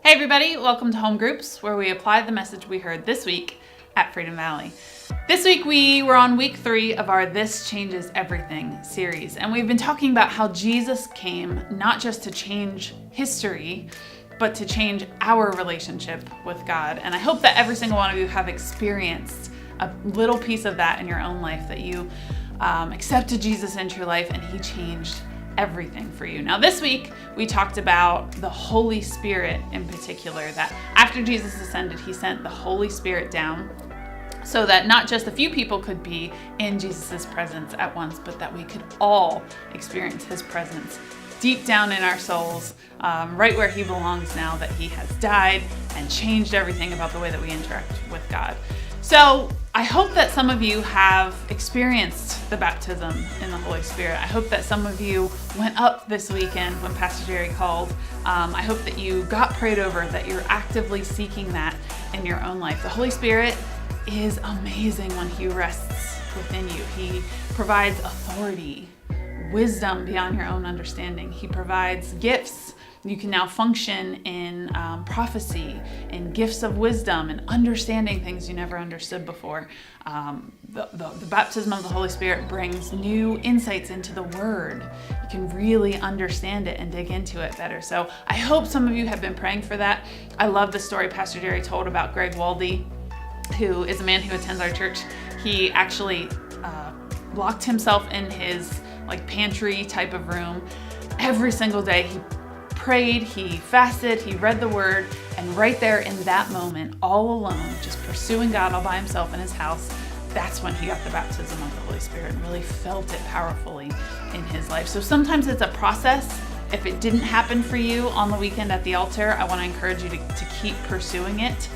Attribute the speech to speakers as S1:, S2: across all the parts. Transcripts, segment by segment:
S1: Hey everybody, welcome to Home Groups, where we apply the message we heard this week at Freedom Valley. This week we were on week 3 of our This Changes Everything series, and we've been talking about how Jesus came not just to change history, but to change our relationship with God. And I hope that every single one of you have experienced a little piece of that in your own life, that you accepted Jesus into your life and He changed everything for you. Now this week we talked about the Holy Spirit in particular, that after Jesus ascended, He sent the Holy Spirit down so that not just a few people could be in Jesus's presence at once, but that we could all experience His presence deep down in our souls, right where He belongs now that He has died and changed everything about the way that we interact with God. So I hope that some of you have experienced the baptism in the Holy Spirit. I hope that some of you went up this weekend when Pastor Jerry called. I hope that you got prayed over, that you're actively seeking that in your own life. The Holy Spirit is amazing when He rests within you. He provides authority, wisdom beyond your own understanding. He provides gifts. You can now function in prophecy, in gifts of wisdom, and understanding things you never understood before. The baptism of the Holy Spirit brings new insights into the Word. You can really understand it and dig into it better. So I hope some of you have been praying for that. I love the story Pastor Jerry told about Greg Waldy, who is a man who attends our church. He actually locked himself in his pantry type of room every single day. He prayed, he fasted, he read the Word, and right there in that moment, all alone, just pursuing God all by himself in his house, that's when he got the baptism of the Holy Spirit and really felt it powerfully in his life. So sometimes it's a process. If it didn't happen for you on the weekend at the altar, I want to encourage you to keep pursuing it.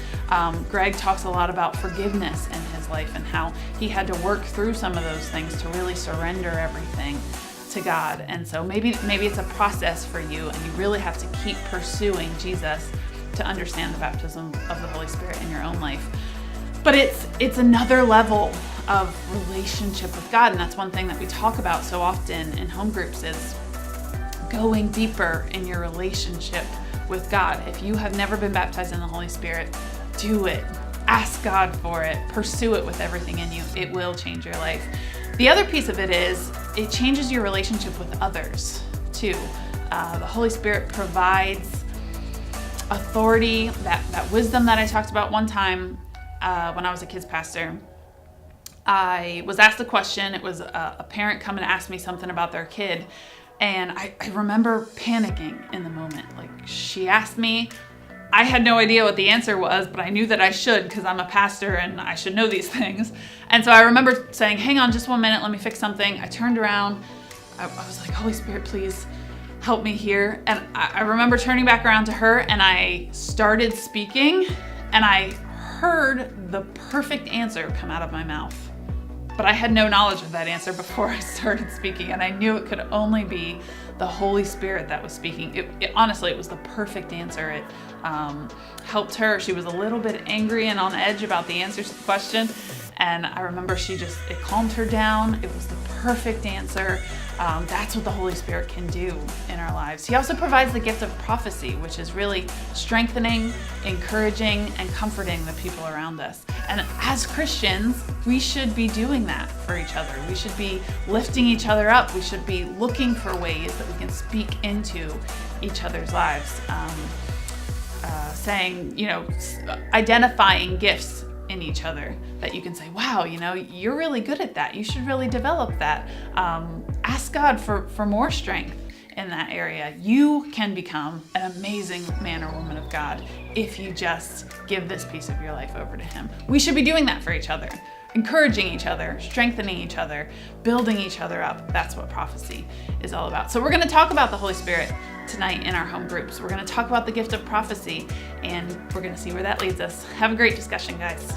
S1: Greg talks a lot about forgiveness in his life and how he had to work through some of those things to really surrender everything to God. And so maybe it's a process for you, and you really have to keep pursuing Jesus to understand the baptism of the Holy Spirit in your own life. But it's another level of relationship with God, and that's one thing that we talk about so often in home groups is going deeper in your relationship with God. If you have never been baptized in the Holy Spirit, do it. Ask God for it. Pursue it with everything in you. It will change your life. The other piece of it is it changes your relationship with others too. The Holy Spirit provides authority, that wisdom that I talked about one time when I was a kids pastor. I was asked a question. It was a parent coming to ask me something about their kid, and I remember panicking in the moment. She asked me, I had no idea what the answer was, but I knew that I should because I'm a pastor and I should know these things. And so I remember saying, hang on just 1 minute, let me fix something. I turned around. I was like, Holy Spirit, please help me here. And I remember turning back around to her, and I started speaking, and I heard the perfect answer come out of my mouth. But I had no knowledge of that answer before I started speaking, and I knew it could only be the Holy Spirit that was speaking. Honestly, it was the perfect answer. It helped her. She was a little bit angry and on edge about the answer to the question, and I remember it calmed her down. It was the perfect answer. That's what the Holy Spirit can do in our lives. He also provides the gift of prophecy, which is really strengthening, encouraging, and comforting the people around us. And as Christians, we should be doing that for each other. We should be lifting each other up. We should be looking for ways that we can speak into each other's lives. Identifying gifts in each other that you can say, wow, you're really good at that. You should really develop that. Ask God for more strength in that area. You can become an amazing man or woman of God if you just give this piece of your life over to Him. We should be doing that for each other, encouraging each other, strengthening each other, building each other up. That's what prophecy is all about. So we're going to talk about the Holy Spirit tonight in our home groups. We're going to talk about the gift of prophecy, and we're going to see where that leads us. Have a great discussion, guys.